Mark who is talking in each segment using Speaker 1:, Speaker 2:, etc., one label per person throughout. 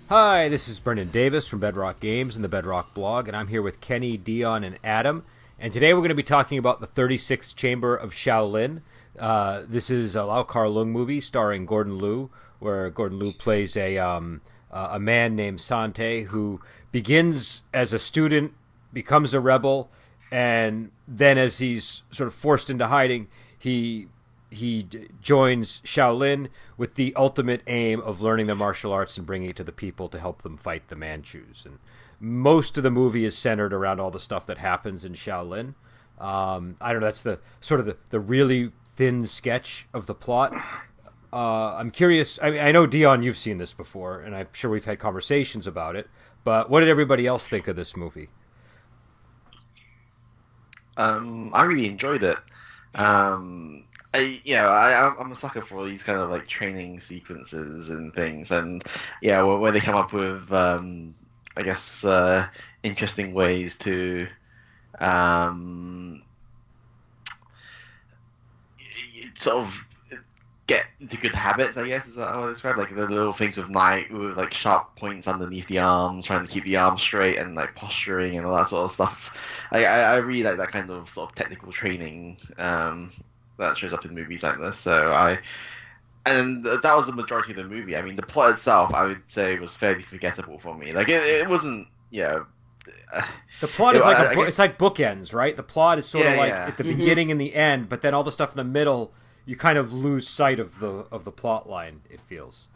Speaker 1: Hi, this is Brendan Davis from Bedrock Games and the Bedrock blog, and I'm here with Kenny, Dion, and Adam. And today we're going to be talking about the 36th Chamber of Shaolin. This is a Lau Kar-Leung movie starring Gordon Liu, where Gordon Liu plays a man named Sante who begins as a student, becomes a rebel, and then as he's sort of forced into hiding, he joins Shaolin with the ultimate aim of learning the martial arts and bringing it to the people to help them fight the Manchus. And most of the movie is centered around all the stuff that happens in Shaolin. I don't know. That's the sort of the really thin sketch of the plot. I'm curious. I mean, I know Dion, you've seen this before, and I'm sure we've had conversations about it. But what did everybody else think of this movie?
Speaker 2: I really enjoyed it. I'm a sucker for these kind of like training sequences and things, and yeah, where they come up with, I guess, interesting ways to, um, sort of get into good habits. I guess is how I would describe like the little things with like sharp points underneath the arms, trying to keep the arms straight, and like posturing and all that sort of stuff. I really like that kind of sort of technical training. That shows up in movies like this. And that was the majority of the movie. I mean, the plot itself, I would say, was fairly forgettable for me. Like it wasn't,
Speaker 1: The plot is like it's like bookends, right? The plot is sort of like
Speaker 2: yeah.
Speaker 1: at the beginning and the end, but then all the stuff in the middle, you kind of lose sight of the plot line. It feels.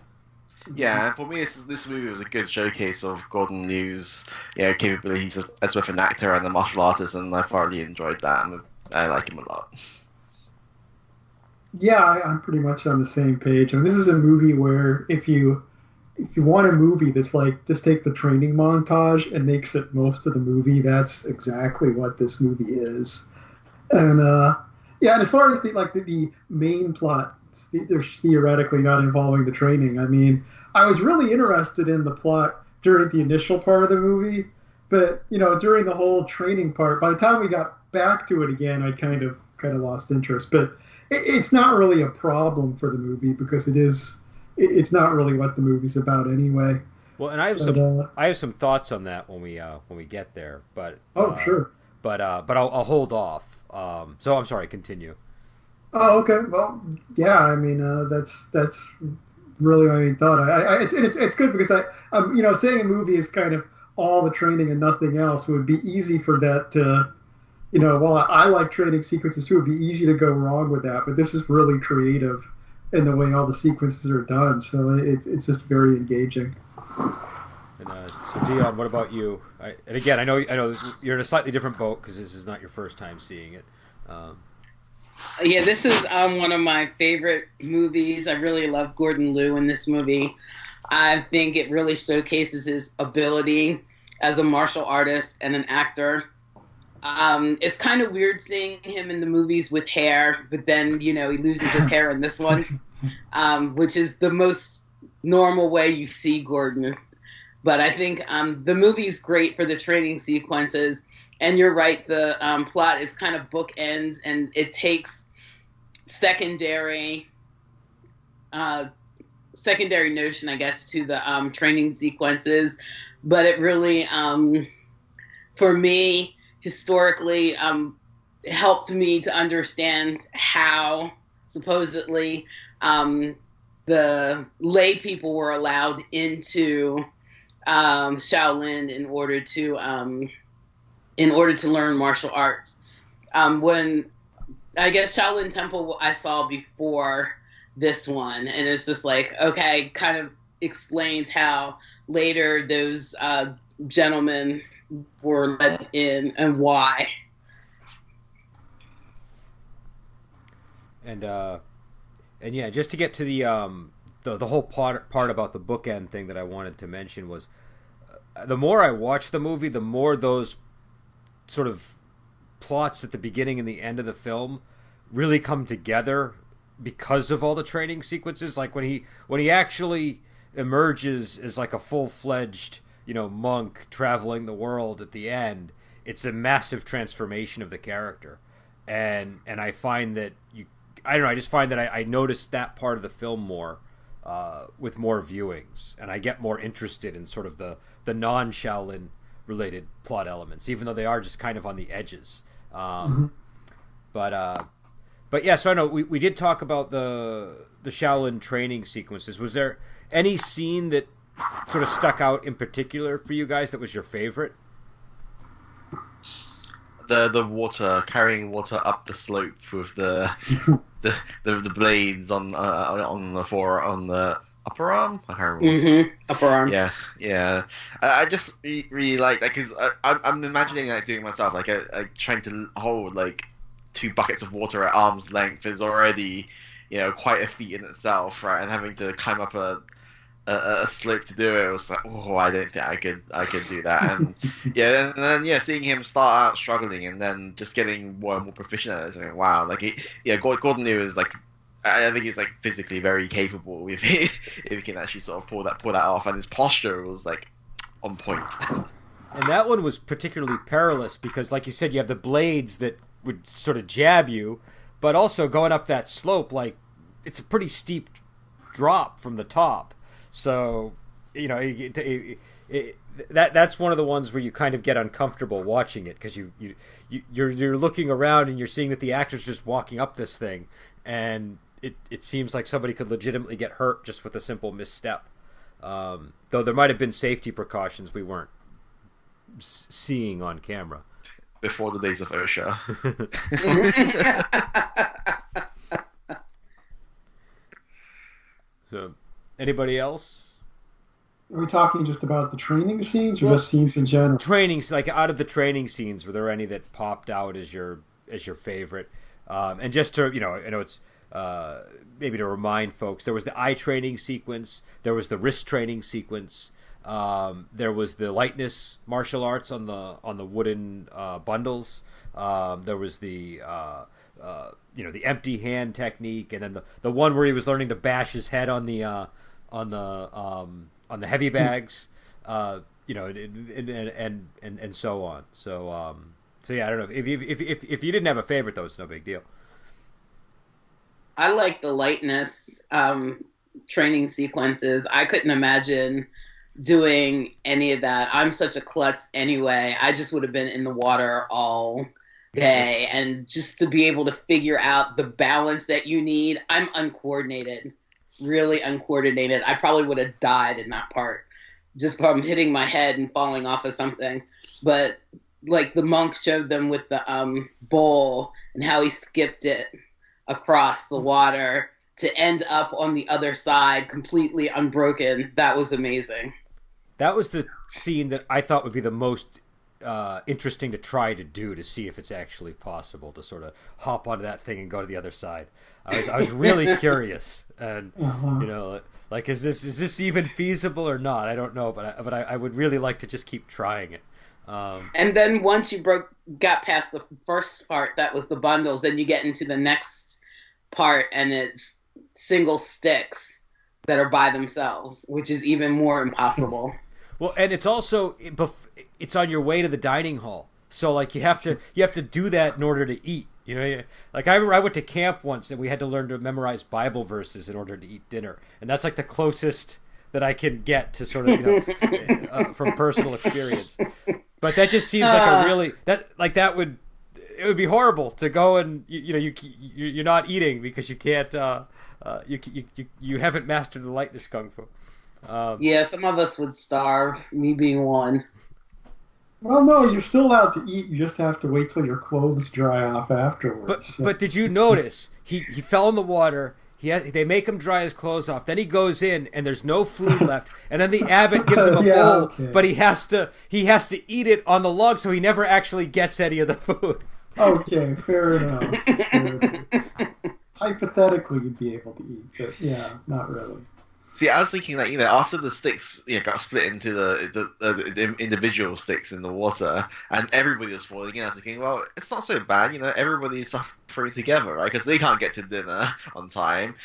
Speaker 2: Yeah, and for me, this movie was a good showcase of Gordon Liu's, capabilities as both an actor and a martial artist, and I thoroughly enjoyed that. And I like him a lot.
Speaker 3: Yeah, I'm pretty much on the same page. I mean, this is a movie where if you want a movie that's like just take the training montage and makes it most of the movie, that's exactly what this movie is. And and as far as the main plot, there's theoretically not involving the training. I mean, I was really interested in the plot during the initial part of the movie, but during the whole training part, by the time we got back to it again, I kind of lost interest. But it's not really a problem for the movie because it's not really what the movie's about anyway.
Speaker 1: Well, and I have some thoughts on that when we get there, but
Speaker 3: sure.
Speaker 1: But I'll hold off. So I'm sorry. Continue.
Speaker 3: Oh, okay. Well, yeah. I mean, that's really my main thought. It's good because saying a movie is kind of all the training and nothing else would be easy for that to. While I like training sequences too, it'd be easy to go wrong with that. But this is really creative in the way all the sequences are done. So it's just very engaging.
Speaker 1: And so Dion, what about you? And again, I know you're in a slightly different boat because this is not your first time seeing it.
Speaker 4: Yeah, this is one of my favorite movies. I really love Gordon Liu in this movie. I think it really showcases his ability as a martial artist and an actor. It's kind of weird seeing him in the movies with hair, but then, he loses his hair in this one, which is the most normal way you see Gordon. But I think the movie's great for the training sequences. And you're right, the plot is kind of bookends, and it takes secondary notion, I guess, to the training sequences. But it really, for me, historically helped me to understand how supposedly the lay people were allowed into Shaolin in order to learn martial arts. When I guess Shaolin Temple I saw before this one, and it's just like, okay, kind of explains how later those gentlemen were let in and why.
Speaker 1: And yeah, just to get to the whole part about the bookend thing that I wanted to mention was the more I watch the movie, the more those sort of plots at the beginning and the end of the film really come together because of all the training sequences. Like when he actually emerges as like a full-fledged monk traveling the world at the end, it's a massive transformation of the character, and I find that I don't know, I just find that I noticed that part of the film more with more viewings, and I get more interested in sort of the non-Shaolin related plot elements, even though they are just kind of on the edges. But yeah, so I know we did talk about the Shaolin training sequences. Was there any scene that sort of stuck out in particular for you guys that was your favorite?
Speaker 2: The water, carrying water up the slope with the blades on the on the upper arm. I can't remember.
Speaker 4: Upper arm.
Speaker 2: Yeah. I just really like that because I'm imagining like doing myself like trying to hold like 2 buckets of water at arm's length is already quite a feat in itself, right? And having to climb up a slope to do it was like, oh, I don't think I could do that. And and then seeing him start out struggling and then just getting more and more proficient at it, like, wow, like Gordon Liu is like, I think he's like physically very capable if he can actually sort of pull that off, and his posture was like on point.
Speaker 1: And that one was particularly perilous because, like you said, you have the blades that would sort of jab you, but also going up that slope, like it's a pretty steep drop from the top. So, that's one of the ones where you kind of get uncomfortable watching it because you're looking around and you're seeing that the actor's just walking up this thing, and it seems like somebody could legitimately get hurt just with a simple misstep. Though there might have been safety precautions we weren't seeing on camera.
Speaker 2: Before the days of OSHA.
Speaker 1: So, anybody else?
Speaker 3: Are we talking just about the training scenes or just scenes in general?
Speaker 1: Trainings, like out of the training scenes, were there any that popped out as your favorite? And just to, I know it's maybe to remind folks, there was the eye training sequence, there was the wrist training sequence, there was the lightness martial arts on the wooden bundles. There was the the empty hand technique, and then the one where he was learning to bash his head on the heavy bags, and so on. So yeah, I don't know if you didn't have a favorite though, it's no big deal.
Speaker 4: I like the lightness training sequences. I couldn't imagine doing any of that. I'm such a klutz anyway. I just would have been in the water all day, and just to be able to figure out the balance that you need. I'm uncoordinated, really uncoordinated. I probably would have died in that part just from hitting my head and falling off of something. But like the monk showed them with the bowl and how he skipped it across the water to end up on the other side completely unbroken. That was amazing. That
Speaker 1: was the scene that I thought would be the most interesting to try to do, to see if it's actually possible to sort of hop onto that thing and go to the other side. I was really curious, and like is this even feasible or not? I don't know, but I would really like to just keep trying it.
Speaker 4: And then once you got past the first part, that was the bundles, then you get into the next part, and it's single sticks that are by themselves, which is even more impossible.
Speaker 1: Well, and it's also it's on your way to the dining hall, so like you have to do that in order to eat. Like I remember I went to camp once and we had to learn to memorize Bible verses in order to eat dinner, and that's like the closest that I can get to sort of from personal experience. But that just seems like a really it would be horrible to go and you're not eating because you can't you haven't mastered the lightness kung fu.
Speaker 4: Yeah, some of us would starve, me being one.
Speaker 3: Well, no, you're still allowed to eat. You just have to wait till your clothes dry off afterwards.
Speaker 1: But did you notice he fell in the water? They make him dry his clothes off. Then he goes in and there's no food left. And then the abbot gives him a bowl, okay. But he has to eat it on the log, so he never actually gets any of the food.
Speaker 3: Okay, fair enough. Hypothetically, you'd be able to eat, but yeah, not really.
Speaker 2: See, I was thinking that after the sticks got split into the individual sticks in the water, and everybody was falling in, I was thinking, well, it's not so bad. Everybody's suffering together, right? Because they can't get to dinner on time.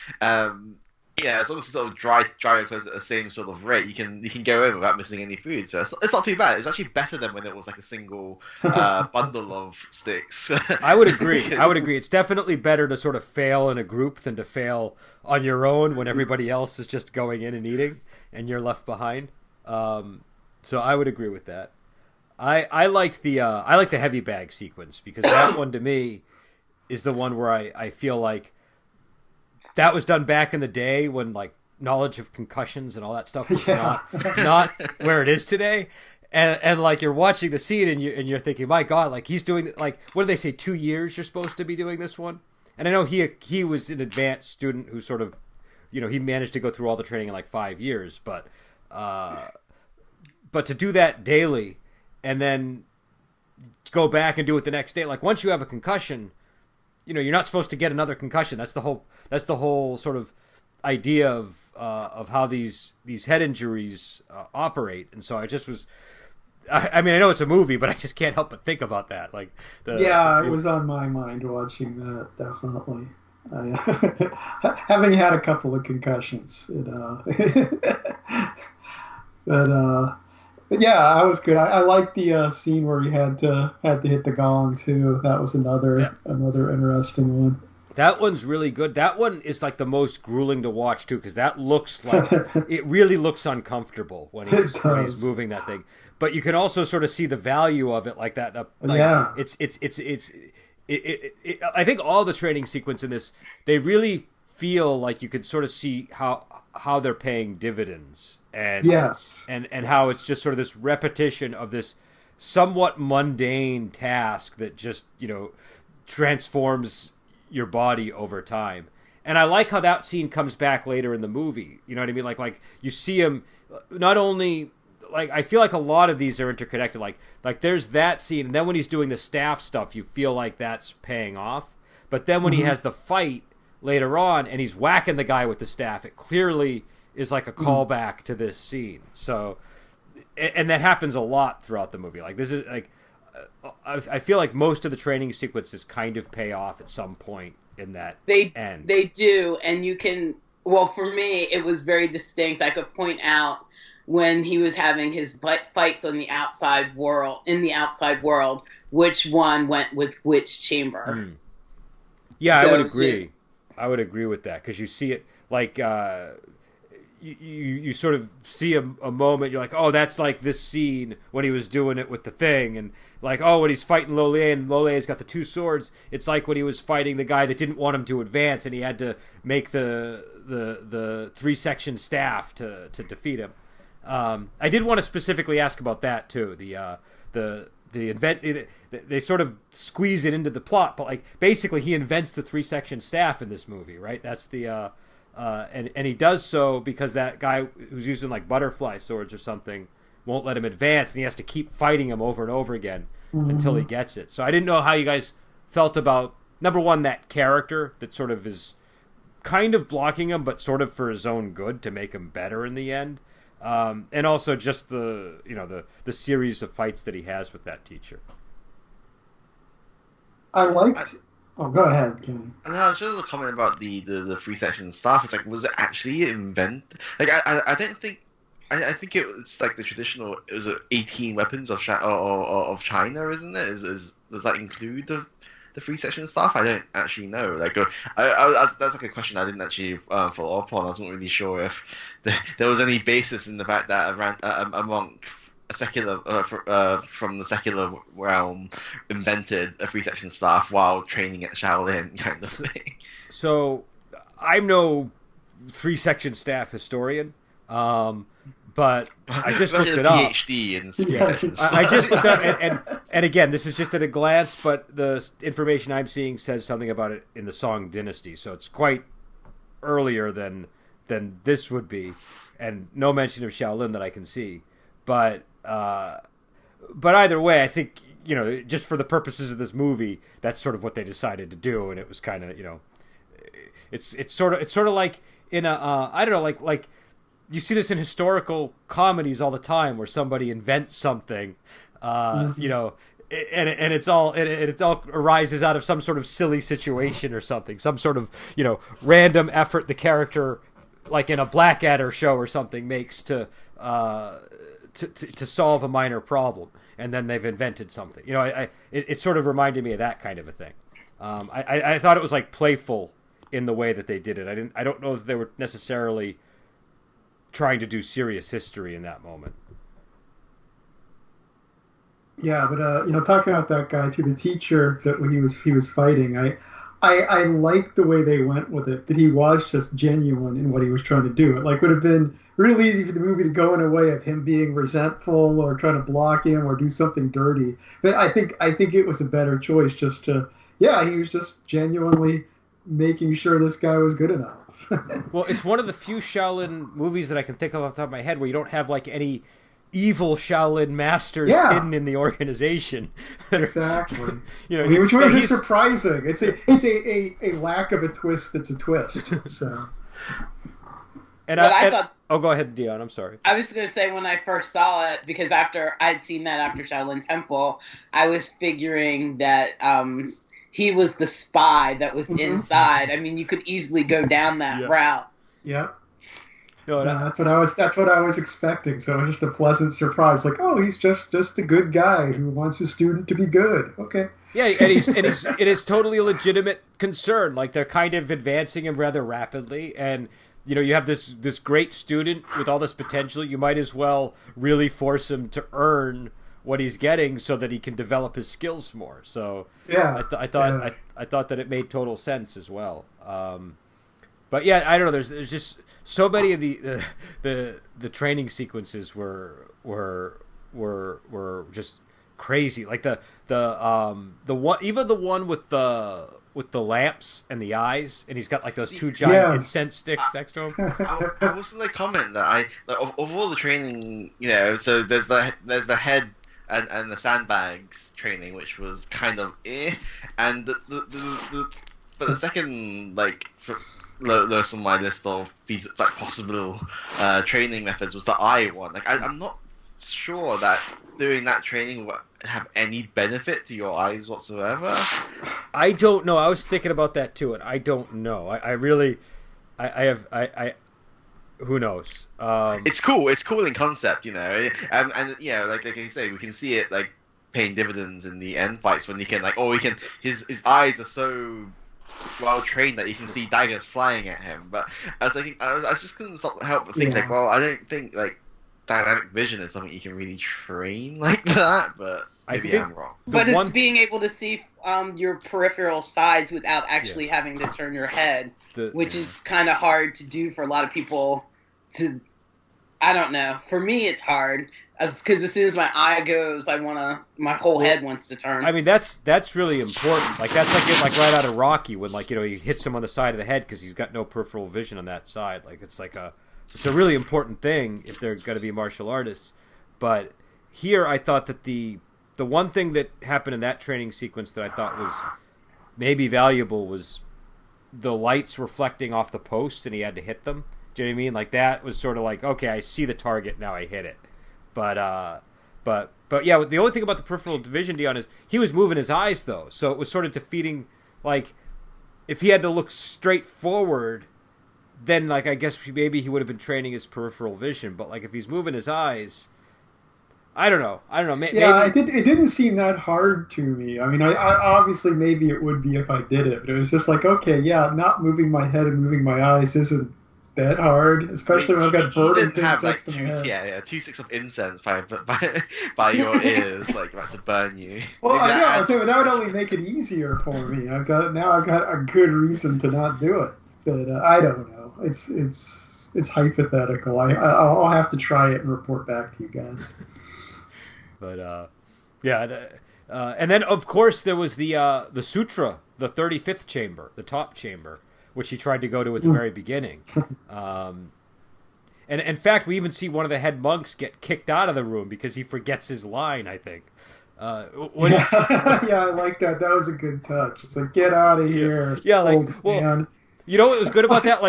Speaker 2: Yeah, as long as you sort of drive your clothes at the same sort of rate, you can go in without missing any food. So it's not too bad. It's actually better than when it was like a single bundle of sticks.
Speaker 1: I would agree. I would agree. It's definitely better to sort of fail in a group than to fail on your own when everybody else is just going in and eating and you're left behind. So I would agree with that. I liked the heavy bag sequence because that one to me is the one where I feel like that was done back in the day when like knowledge of concussions and all that stuff was not where it is today. And like you're watching the scene and you're thinking, my God, like he's doing like, what do they say? 2 years you're supposed to be doing this one. And I know he was an advanced student who sort of, he managed to go through all the training in like 5 years, but to do that daily and then go back and do it the next day, like once you have a concussion, you're not supposed to get another concussion. That's the whole sort of idea of how these head injuries operate. And so I just was, I mean, I know it's a movie, but I just can't help but think about that. Like,
Speaker 3: it was on my mind watching that, definitely. Having had a couple of concussions, but yeah, I was good. I liked the scene where he had to hit the gong too. That was another interesting one.
Speaker 1: That one's really good. That one is like the most grueling to watch too, because that looks like it really looks uncomfortable when he's moving that thing. But you can also sort of see the value of it, like that.
Speaker 3: Yeah,
Speaker 1: it's. I think all the training sequence in this, they really feel like you could sort of see how they're paying dividends, and
Speaker 3: yes,
Speaker 1: and how it's just sort of this repetition of this somewhat mundane task that just transforms your body over time. And I like how that scene comes back later in the movie. You know what I mean? Like you see him not only like, I feel like a lot of these are interconnected. Like there's that scene, and then when he's doing the staff stuff, you feel like that's paying off. But then when he has the fight later on and he's whacking the guy with the staff, it clearly is like a callback to this scene. So, and that happens a lot throughout the movie. Like this is like, I feel like most of the training sequences kind of pay off at some point in that end.
Speaker 4: They do, and you can. Well, for me, it was very distinct. I could point out when he was having his fights in the outside world, which one went with which chamber.
Speaker 1: Yeah, so, I would agree. Yeah. I would agree with that because you see it like you sort of see a moment. You're like, oh, that's like this scene when he was doing it with the thing, and like, oh, when he's fighting Lollier and Lollier's got the two swords. It's like when he was fighting the guy that didn't want him to advance, and he had to make the 3-section staff to defeat him. I did want to specifically ask about that too. They sort of squeeze it into the plot, but like basically he invents the 3-section staff in this movie, right? That's the and he does so because that guy who's using like butterfly swords or something won't let him advance, and he has to keep fighting him over and over again until he gets it. So I didn't know how you guys felt about, number one, that character that sort of is kind of blocking him, but sort of for his own good to make him better in the end. And also just the series of fights that he has with that teacher.
Speaker 3: I liked. Oh, go ahead, Kenny.
Speaker 2: No, just a comment about the 3-section staff. It's like, was it actually invented? Like, I don't think. I think it's like the traditional. It was 18 weapons of China, isn't it? Does that include the 3-section staff? I don't actually know. Like, that's like a question I didn't actually follow up on. I wasn't really sure if there was any basis in the fact that a monk, a secular from the secular realm, invented a 3-section staff while training at Shaolin, kind of thing.
Speaker 1: So, I'm no 3-section staff historian. But I just looked it up.
Speaker 2: PhD in
Speaker 1: I just looked up, and again, this is just at a glance, but the information I'm seeing says something about it in the Song Dynasty, so it's quite earlier than this would be, and no mention of Shaolin that I can see. But either way, I think just for the purposes of this movie, that's sort of what they decided to do, and it was kind of it's sort of like in a I don't know, like. You see this in historical comedies all the time, where somebody invents something, and it all arises out of some sort of silly situation or something, some sort of random effort the character like in a Blackadder show or something, makes to solve a minor problem, and then they've invented something. It sort of reminded me of that kind of a thing. I thought it was like playful in the way that they did it. I don't know if they were necessarily trying to do serious history in that moment.
Speaker 3: Yeah, but talking about that guy too, the teacher that he was fighting, I liked the way they went with it. That he was just genuine in what he was trying to do. It would have been really easy for the movie to go in a way of him being resentful or trying to block him or do something dirty. But I think it was a better choice just to, he was just genuinely making sure this guy was good enough.
Speaker 1: Well, it's one of the few Shaolin movies that I can think of off the top of my head where you don't have like any evil Shaolin masters hidden in the organization.
Speaker 3: Exactly. Which was just surprising. It's a lack of a twist that's a twist. So.
Speaker 4: I thought.
Speaker 1: Oh, go ahead, Dion. I'm sorry.
Speaker 4: I was going to say when I first saw it, because after I'd seen that after Shaolin Temple, I was figuring that he was the spy that was inside. I mean, you could easily go down that route.
Speaker 3: Yeah. No, that's what I was expecting. So it was just a pleasant surprise. Like, oh, he's just a good guy who wants his student to be good. Okay.
Speaker 1: Yeah, and it is totally a legitimate concern. Like they're kind of advancing him rather rapidly, and you have this great student with all this potential. You might as well really force him to earn what he's getting so that he can develop his skills more. So I thought that it made total sense as well. But yeah, I don't know. There's just so many of the training sequences were just crazy. Like the one, even the one with the lamps and the eyes, and he's got like those two giant incense sticks next to him.
Speaker 2: I was going to comment that of all the training, so there's the head and the sandbags training, which was kind of and but the second lowest on my list of these possible training methods was the eye one. Like I'm not sure that doing that training would have any benefit to your eyes whatsoever.
Speaker 1: I don't know. I was thinking about that too, and I don't know. I really who knows?
Speaker 2: It's cool. It's cool in concept, and like you say, we can see it like paying dividends in the end fights when he can his eyes are so well trained that you can see daggers flying at him. But I was just couldn't help but think I don't think dynamic vision is something you can really train like that. But maybe I'm wrong.
Speaker 4: But it's being able to see your peripheral sides without actually having to turn your head, which is kind of hard to do for a lot of people. I don't know. For me, it's hard. Because as soon as my eye goes, my whole head wants to turn.
Speaker 1: I mean, that's really important. Like that's like right out of Rocky when he hits him on the side of the head because he's got no peripheral vision on that side. Like it's a really important thing if they're going to be martial artists. But here, I thought that the one thing that happened in that training sequence that I thought was maybe valuable was the lights reflecting off the posts and he had to hit them. Do you know what I mean? Like that was sort of like, okay, I see the target, now I hit it. But yeah, the only thing about the peripheral vision, Dion, is he was moving his eyes though, so it was sort of defeating. Like, if he had to look straight forward, then I guess maybe he would have been training his peripheral vision. But if he's moving his eyes, I don't know. Maybe...
Speaker 3: it didn't seem that hard to me. I mean, I obviously maybe it would be if I did it, but it was just okay, not moving my head and moving my eyes isn't that hard, especially when I've got burning things next to my head.
Speaker 2: 2 sticks of incense by your ears, about to burn you.
Speaker 3: Well, I know, that would only make it easier for me. I've got a good reason to not do it, but I don't know. It's hypothetical. I'll have to try it and report back to you guys.
Speaker 1: But and then of course there was the sutra, the 35th chamber, the top chamber, which he tried to go to at the very beginning. And in fact, we even see one of the head monks get kicked out of the room because he forgets his line, I think.
Speaker 3: I like that. That was a good touch. It's get out of here.
Speaker 1: Yeah, man. You know what was good about that?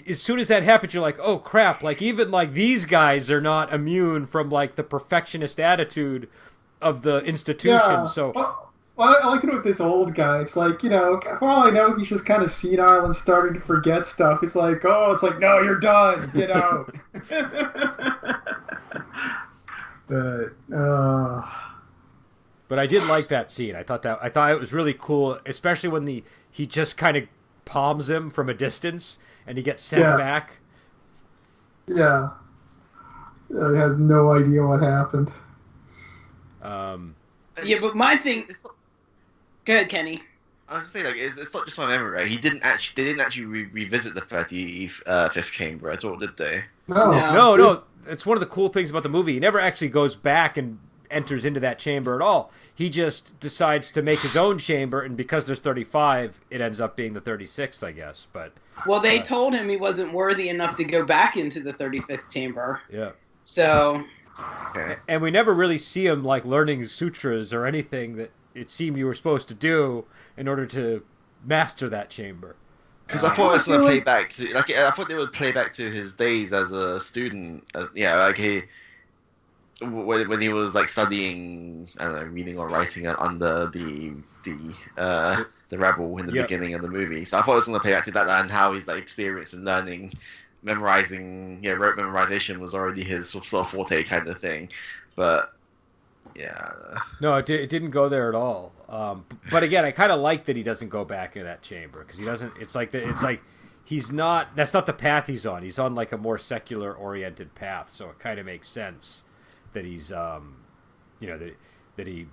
Speaker 1: As soon as that happens, you're like, oh crap! Even these guys are not immune from the perfectionist attitude of the institution.
Speaker 3: Yeah.
Speaker 1: So,
Speaker 3: Well, I like it with this old guy. It's like, for all I know, he's just kind of senile and starting to forget stuff. It's like, no, you're done. Get out.
Speaker 1: But I did like that scene. I thought it was really cool, especially when he just kind of palms him from a distance and he gets sent back.
Speaker 3: Yeah. He has no idea what happened.
Speaker 4: Yeah, but my thing. Go ahead, Kenny.
Speaker 2: I was saying, like, it's not just my memory, right? They didn't actually revisit the 35th chamber at all, did they?
Speaker 1: No. It's one of the cool things about the movie. He never actually goes back and enters into that chamber at all. He just decides to make his own chamber, and because there's 35, it ends up being the 36th, I guess. But
Speaker 4: they told him he wasn't worthy enough to go back into the 35th chamber.
Speaker 1: Yeah.
Speaker 4: So.
Speaker 2: Okay.
Speaker 1: And we never really see him like learning sutras or anything that it seemed you were supposed to do in order to master that chamber.
Speaker 2: Because I thought it was going to play back to, like, I thought they would play back to his days as a student. When he was like studying, I don't know, reading or writing under the rebel in the beginning of the movie. So I thought it was going to play back to that and how his like experience in learning, memorizing, rote memorization was already his sort of forte kind of thing. But yeah,
Speaker 1: no, it didn't go there at all. But again, I kind of like that he doesn't go back in that chamber because he doesn't. It's like he's not. That's not the path he's on. He's on like a more secular oriented path. So it kind of makes sense that he's, that he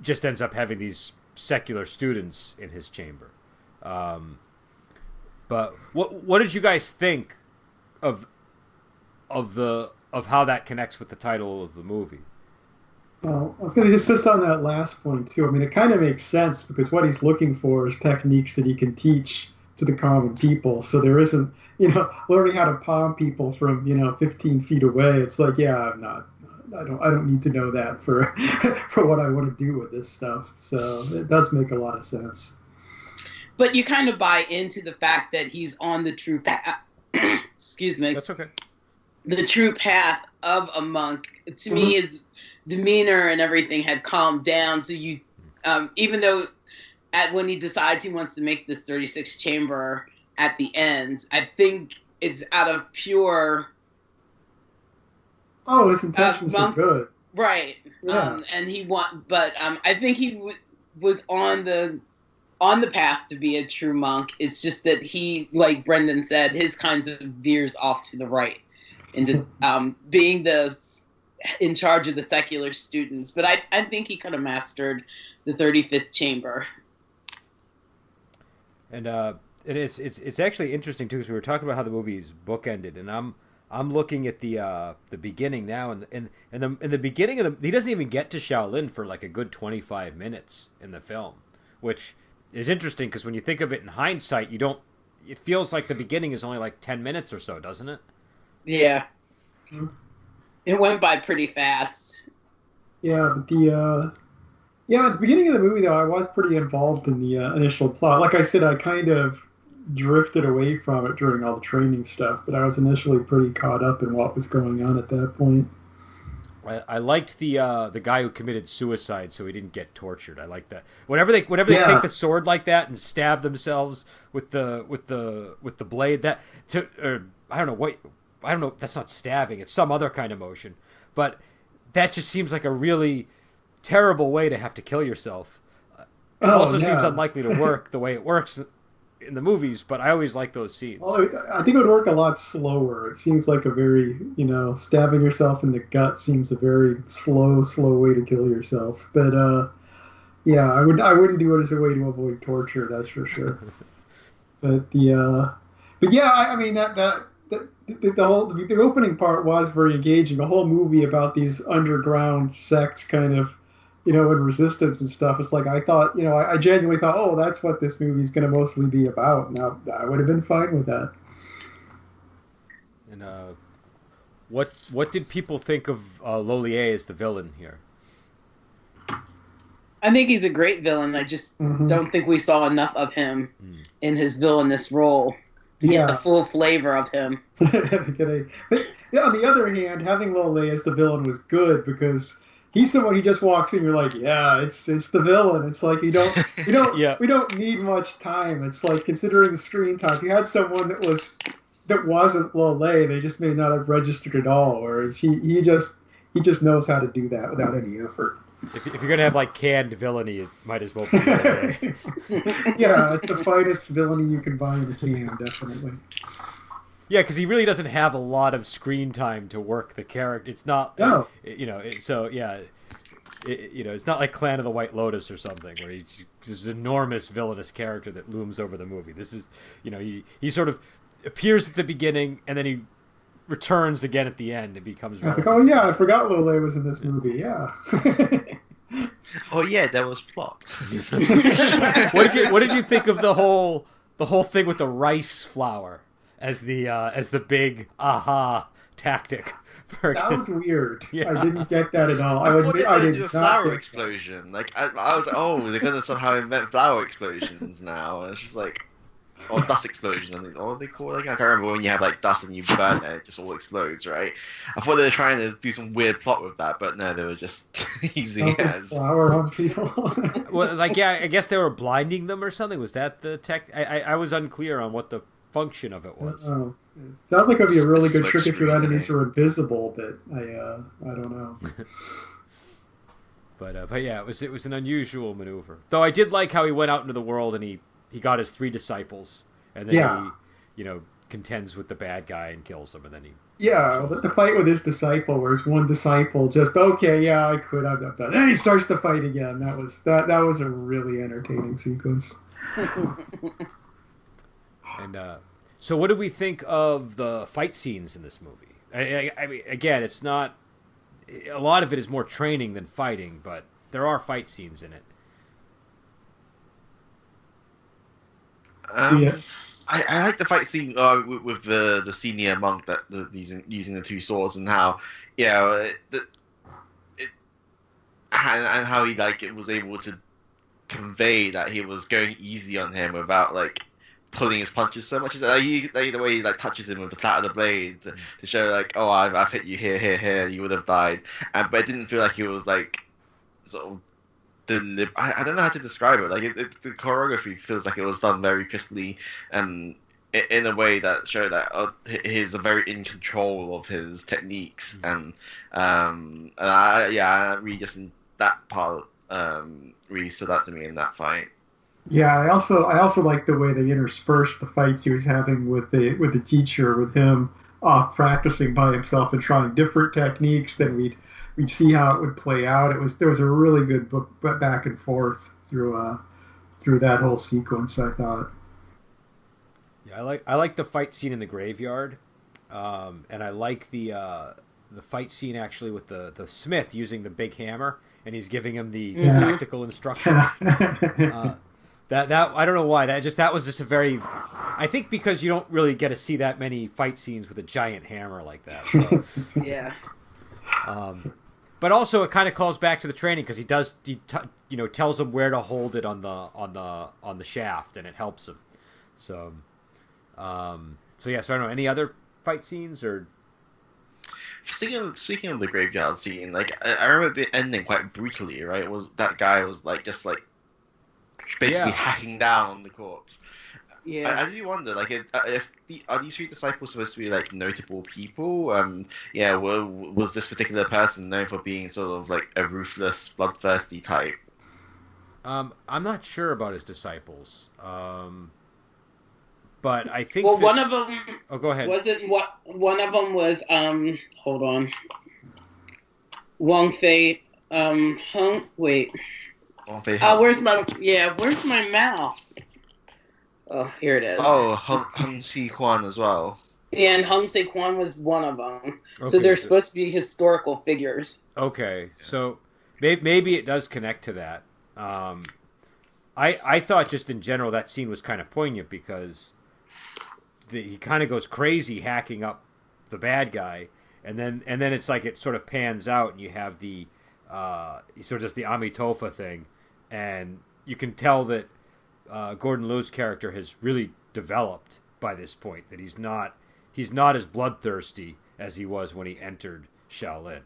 Speaker 1: just ends up having these secular students in his chamber. But what did you guys think of how that connects with the title of the movie?
Speaker 3: Well, I was going to insist on that last point, too. I mean, it kind of makes sense because what he's looking for is techniques that he can teach to the common people. So there isn't, learning how to palm people from, 15 feet away. It's like, I don't need to know that for for what I want to do with this stuff. So it does make a lot of sense.
Speaker 4: But you kind of buy into the fact that he's on the true path. Excuse me.
Speaker 1: That's okay.
Speaker 4: The true path of a monk. To me, his demeanor and everything had calmed down. So you, even though when he decides he wants to make this 36 chamber at the end, I think it's out of pure.
Speaker 3: Oh, his intentions are good.
Speaker 4: Right.
Speaker 3: Yeah.
Speaker 4: And I think he was on the path to be a true monk. It's just that he, like Brendan said, his kinds of veers off to the right into being in charge of the secular students. But I think he kind of mastered the 35th chamber. And
Speaker 1: it's actually interesting too, because we were talking about how the movie's bookended, and I'm looking at the beginning now, and in the beginning of he doesn't even get to Shaolin for like a good 25 minutes in the film, which is interesting because when you think of it in hindsight, it feels like the beginning is only like 10 minutes or so, doesn't it?
Speaker 4: Yeah. It went by pretty fast.
Speaker 3: Yeah, but at the beginning of the movie, though, I was pretty involved in the initial plot. Like I said, I kind of drifted away from it during all the training stuff, but I was initially pretty caught up in what was going on at that point.
Speaker 1: I liked the guy who committed suicide so he didn't get tortured. I like that. Whenever they take the sword like that and stab themselves with the blade, I don't know. That's not stabbing. It's some other kind of motion, but that just seems like a really terrible way to have to kill yourself. It also seems unlikely to work the way it works in the movies, but I always like those scenes.
Speaker 3: Well, I think it would work a lot slower. It seems like a very, stabbing yourself in the gut seems a very slow way to kill yourself. But I wouldn't do it as a way to avoid torture. That's for sure. But the opening part was very engaging. The whole movie about these underground sects kind of, and resistance and stuff. It's like I thought, I genuinely thought, oh, that's what this movie's going to mostly be about. Now, I would have been fine with that.
Speaker 1: And what did people think of Lolier as the villain here?
Speaker 4: I think he's a great villain. I just don't think we saw enough of him in his villainous role to get the full flavor of him.
Speaker 3: But on the other hand, having Lolier as the villain was good because he's the one. He just walks in. You're like, yeah, it's the villain. It's like
Speaker 1: Yeah.
Speaker 3: we don't need much time. It's like considering the screen time. If you had someone that wasn't Lole, they just may not have registered at all. Whereas he just knows how to do that without any effort.
Speaker 1: If you're gonna have like canned villainy, it might as well be Lole.
Speaker 3: Yeah, it's the finest villainy you can buy in a can, definitely.
Speaker 1: Yeah, because he really doesn't have a lot of screen time to work the character. It's not,
Speaker 3: No.
Speaker 1: So yeah, it's not like Clan of the White Lotus or something where he's this enormous villainous character that looms over the movie. This is, he sort of appears at the beginning and then he returns again at the end and becomes.
Speaker 3: I was like, oh yeah, I forgot Lole was in this movie. Yeah.
Speaker 2: Oh yeah, there was plot.
Speaker 1: What did you think of the whole thing with the rice flour as the big aha tactic?
Speaker 3: That was weird.
Speaker 1: Yeah.
Speaker 3: I didn't get that at all.
Speaker 2: I thought they were
Speaker 3: did
Speaker 2: do a
Speaker 3: not
Speaker 2: flower
Speaker 3: get
Speaker 2: explosion. Like I was like, oh, they're gonna somehow invent flower explosions now. And it's just like, or dust explosions. I think, what they call it? Like, I can't remember when you have like dust and you burn it, it just all explodes, right? I thought they were trying to do some weird plot with that, but no, they were just using it as
Speaker 3: flour on people.
Speaker 1: Well, like, yeah, I guess they were blinding them or something. Was that the tech? I was unclear on what the function of it was.
Speaker 3: Oh. Sounds like it would be a really good
Speaker 2: Smoke
Speaker 3: trick if your
Speaker 2: screen,
Speaker 3: enemies
Speaker 2: right?
Speaker 3: were invisible, but I don't know.
Speaker 1: But yeah, it was an unusual maneuver. Though I did like how he went out into the world and he got his 3 disciples, and then he contends with the bad guy and kills him, and then he
Speaker 3: The fight with his disciple, where his one disciple just I quit, I'm done, and he starts the fight again. That was a really entertaining sequence.
Speaker 1: And so, what did we think of the fight scenes in this movie? I mean, again, it's not. A lot of it is more training than fighting, but there are fight scenes in it.
Speaker 2: I like the fight scene with the senior monk that using the 2 swords, and how and how he was able to convey that he was going easy on him without pulling his punches so much. The way he touches him with the flat of the blade to show oh, I've hit you here, you would have died. But it didn't feel like he was sort of I don't know how to describe it. The choreography feels like it was done very crisply and in a way that showed that he's very in control of his techniques. And I really just in that part really stood out to me in that fight.
Speaker 3: Yeah, I also like the way they interspersed the fights he was having with the teacher, with him off practicing by himself and trying different techniques. Then we'd see how it would play out. There was a really good back and forth through that whole sequence, I thought.
Speaker 1: Yeah, I like the fight scene in the graveyard, and I like the fight scene actually with the Smith using the big hammer, and he's giving him the tactical instructions. That I don't know why that was just a very, I think because you don't really get to see that many fight scenes with a giant hammer like that. So.
Speaker 4: Yeah.
Speaker 1: But also it kind of calls back to the training because he tells him where to hold it on the shaft, and it helps him. So I don't know, any other fight scenes or.
Speaker 2: Speaking of the graveyard scene, I remember it ending quite brutally, right? It was that guy was basically hacking down the corpse.
Speaker 4: Yeah.
Speaker 2: I do wonder, are these 3 disciples supposed to be notable people? Was this particular person known for being sort of a ruthless, bloodthirsty type?
Speaker 1: I'm not sure about his disciples, but I think.
Speaker 4: Well, one of them.
Speaker 1: Oh, go ahead.
Speaker 4: Wasn't what one of them was? Hold on. Wang Fei. Wait. Where's my mouse? Oh, here it is.
Speaker 2: Oh, Hung Si Kwan as well.
Speaker 4: And Hung Si Kwan was one of them.
Speaker 1: Okay,
Speaker 4: so they're supposed to be historical figures.
Speaker 1: Okay, so maybe it does connect to that. I thought just in general that scene was kind of poignant because he kind of goes crazy hacking up the bad guy, and then it's it sort of pans out and you have the he sort of does the Amitofa thing, and you can tell that Gordon Liu's character has really developed by this point, that he's not as bloodthirsty as he was when he entered Shaolin.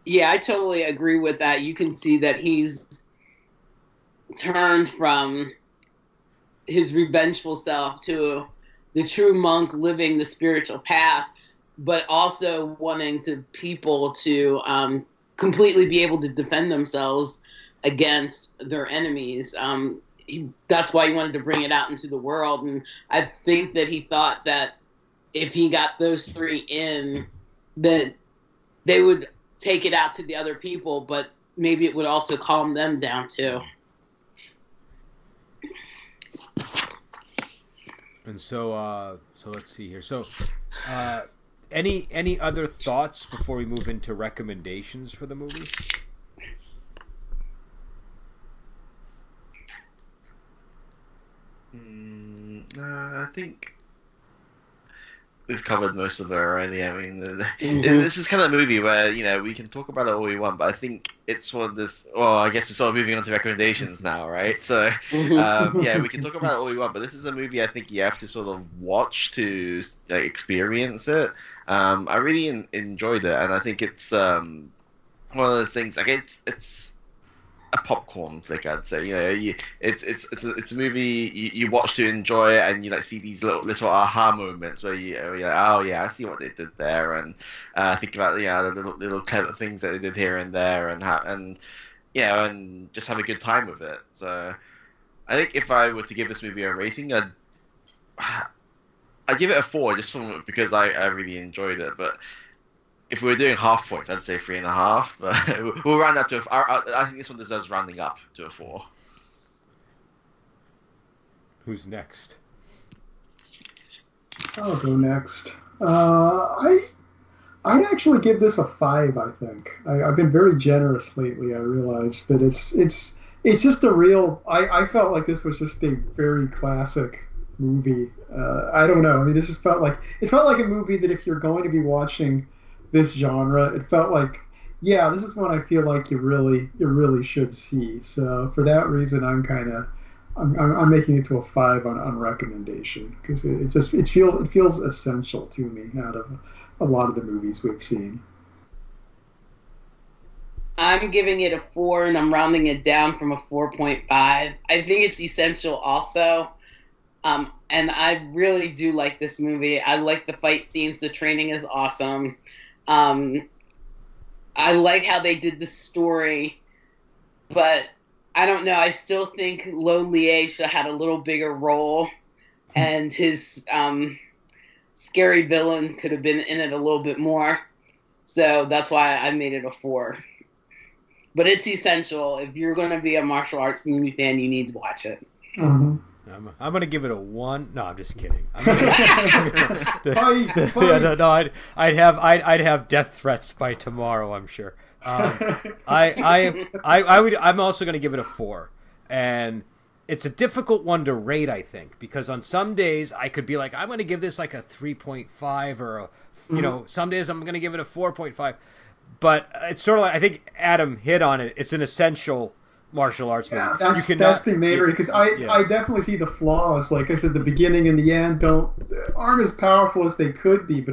Speaker 4: Yeah, I totally agree with that. You can see that he's turned from his revengeful self to the true monk living the spiritual path, but also wanting to people to completely be able to defend themselves against their enemies. That's why he wanted to bring it out into the world. And I think that he thought that if he got those three in, that they would take it out to the other people, but maybe it would also calm them down too.
Speaker 1: And so let's see here. So, any other thoughts before we move into recommendations for the movie?
Speaker 2: I think we've covered most of it already. I mean, this is kind of a movie where, we can talk about it all we want, but I think it's one of this. Well, I guess we're sort of moving on to recommendations now, right? So, yeah, we can talk about it all we want, but this is a movie I think you have to sort of watch to experience it. I really enjoyed it, and I think it's one of those things. Like it's a popcorn flick, I'd say. It's a movie you watch to enjoy it, and you see these little aha moments where you're like, oh yeah, I see what they did there, and think about the little clever things that they did here and there, and just have a good time with it. So I think if I were to give this movie a rating, I'd give it a 4 just because I really enjoyed it. But if we were doing half points, I'd say 3.5. But we'll round up to I think this one deserves rounding up to a 4.
Speaker 1: Who's next?
Speaker 3: I'll go next. I'd actually give this a 5. I think I've been very generous lately. I realize, but it's just a real. I felt like this was just a very classic movie. I don't know. I mean, this just felt like a movie that if you're going to be watching this genre, it felt like, yeah, this is one I feel like you really should see. So for that reason, I'm making it to a 5 on recommendation, because it feels essential to me out of a lot of the movies we've seen.
Speaker 4: I'm giving it a 4, and I'm rounding it down from a 4.5. I think it's essential also. And I really do like this movie. I like the fight scenes. The training is awesome. I like how they did the story, but I don't know. I still think Lau Kar-Leung should have had a little bigger role, and his scary villain could have been in it a little bit more. So that's why I made it a 4. But it's essential. If you're going to be a martial arts movie fan, you need to watch it.
Speaker 3: Mm-hmm.
Speaker 1: I'm going to give it a 1. No, I'm just kidding. I'd have death threats by tomorrow, I'm sure. I'm also going to give it a 4, and it's a difficult one to rate, I think, because on some days I could be like, I'm going to give this like a 3.5 or some days I'm going to give it a 4.5, but it's sort of like, I think Adam hit on it. It's an essential martial arts movie.
Speaker 3: Yeah, that's the main because I definitely see the flaws. Like I said, the beginning and the end aren't as powerful as they could be, but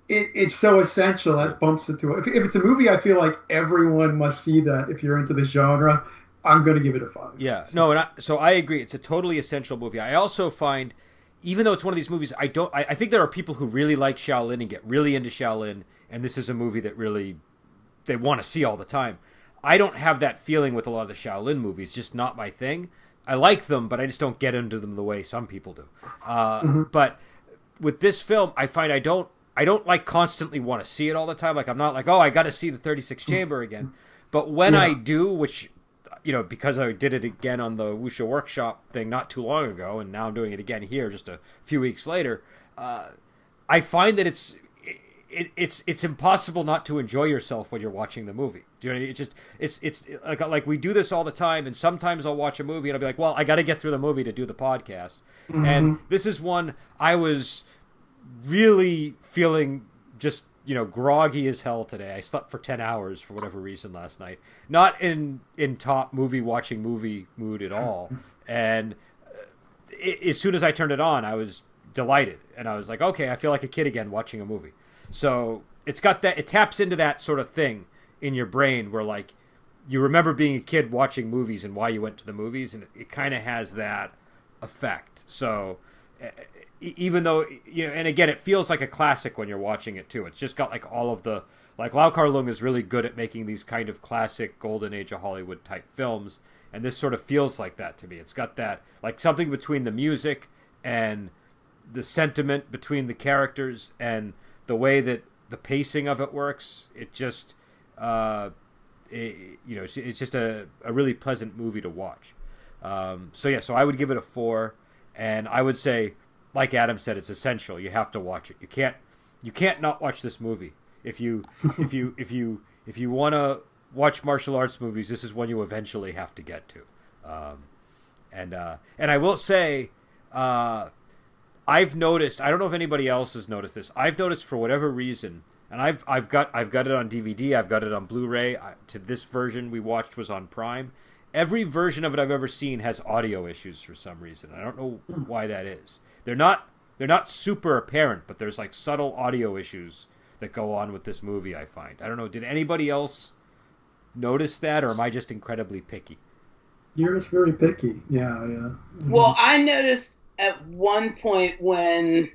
Speaker 3: it's so essential that bumps it to it. If it's a movie, I feel like everyone must see that. If you're into this genre, I'm going to give it a 5.
Speaker 1: Yeah, so I agree. It's a totally essential movie. I also find, even though it's one of these movies, I think there are people who really like Shaolin and get really into Shaolin, and this is a movie that really they want to see all the time. I don't have that feeling with a lot of the Shaolin movies. Just not my thing. I like them, but I just don't get into them the way some people do. But with this film, I find I don't like constantly want to see it all the time. Like I'm not like, oh, I got to see the 36 Chamber again. But when I do, which because I did it again on the Wuxia Workshop thing not too long ago, and now I'm doing it again here just a few weeks later, I find that it's impossible not to enjoy yourself when you're watching the movie. Do you know what I mean? It's like we do this all the time, and sometimes I'll watch a movie and I'll be like, well, I got to get through the movie to do the podcast. Mm-hmm. And this is one I was really feeling just groggy as hell today. I slept for 10 hours for whatever reason last night. Not in top watching movie mood at all. And as soon as I turned it on, I was delighted, and I was like, okay, I feel like a kid again watching a movie. So it's got that. It taps into that sort of thing in your brain where like you remember being a kid watching movies and why you went to the movies, and it kind of has that effect. So even though, you know, and again, it feels like a classic when you're watching it too. It's just got like all of the, like Lau Kar-Leung is really good at making these kind of classic golden age of Hollywood type films, and this sort of feels like that to me. It's got that, like something between the music and the sentiment between the characters and the way that the pacing of it works. It just, it's just a really pleasant movie to watch. So I would give it a 4, and I would say, like Adam said, it's essential. You have to watch it. You can't not watch this movie. If you want to watch martial arts movies, this is one you eventually have to get to. And I will say, I've noticed, I don't know if anybody else has noticed this. I've noticed for whatever reason, and I've got it on DVD, I've got it on Blu-ray. To this version we watched was on Prime. Every version of it I've ever seen has audio issues for some reason. I don't know why that is. They're not super apparent, but there's like subtle audio issues that go on with this movie, I find. I don't know, did anybody else notice that, or am I just incredibly picky?
Speaker 3: You're just very picky. Yeah.
Speaker 4: Well, I noticed at one point when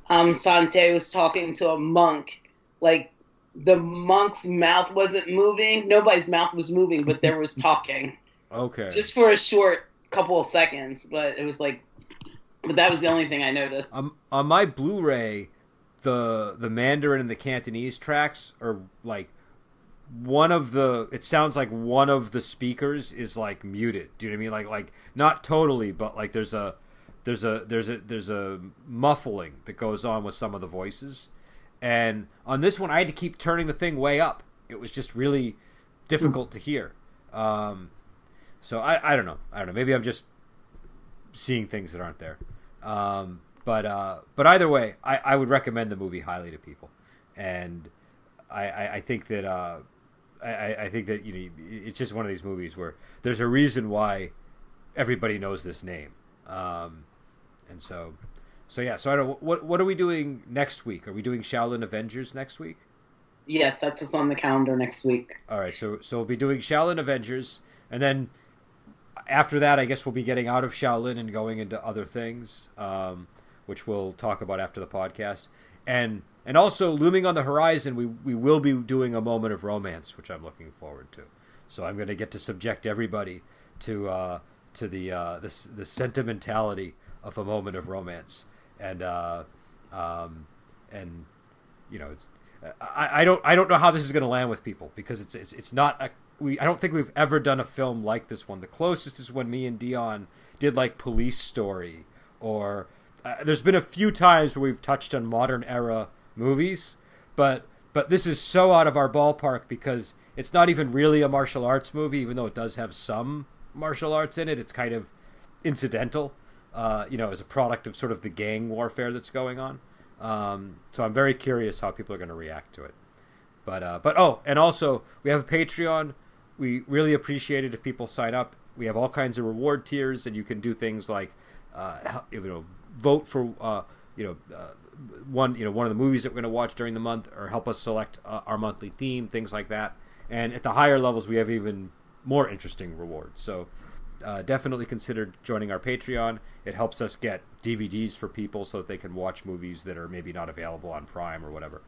Speaker 4: Sante was talking to a monk, like the monk's mouth wasn't moving. Nobody's mouth was moving, but there was talking.
Speaker 1: Okay.
Speaker 4: Just for a short couple of seconds, but it was like, but that was the only thing I noticed.
Speaker 1: On my Blu-ray, the Mandarin and the Cantonese tracks are like it sounds like one of the speakers is like muted. Do you know what I mean? Like not totally, but like there's a muffling that goes on with some of the voices. And on this one, I had to keep turning the thing way up. It was just really difficult to hear. So I don't know. Maybe I'm just seeing things that aren't there. But either way, I would recommend the movie highly to people. And I think that I think that, you know, it's just one of these movies where there's a reason why everybody knows this name. And so yeah. So I don't know, what are we doing next week? Are we doing Shaolin Avengers next week?
Speaker 4: Yes, that's what's on the calendar next week.
Speaker 1: All right. So we'll be doing Shaolin Avengers, and then after that, I guess we'll be getting out of Shaolin and going into other things, which we'll talk about after the podcast. And also looming on the horizon, we will be doing a moment of romance, which I'm looking forward to. So I'm going to get to subject everybody to the sentimentality of a moment of romance, and you know, I don't know how this is going to land with people, because it's not I don't think we've ever done a film like this one. The closest is when me and Dion did like Police Story, or there's been a few times where we've touched on modern era movies, but this is so out of our ballpark because it's not even really a martial arts movie, even though it does have some martial arts in it. It's kind of incidental, as a product of sort of the gang warfare that's going on. So I'm very curious how people are going to react to it. But and also we have a Patreon. We really appreciate it if people sign up. We have all kinds of reward tiers, and you can do things like, vote for, one of the movies that we're going to watch during the month, or help us select our monthly theme, things like that. And at the higher levels, we have even more interesting rewards. So definitely consider joining our Patreon. It helps us get DVDs for people so that they can watch movies that are maybe not available on Prime or whatever.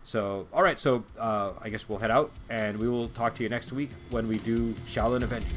Speaker 1: So, all right, so I guess we'll head out, and we will talk to you next week when we do Shaolin Avengers.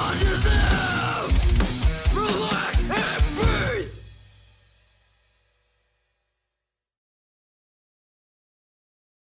Speaker 5: on your face.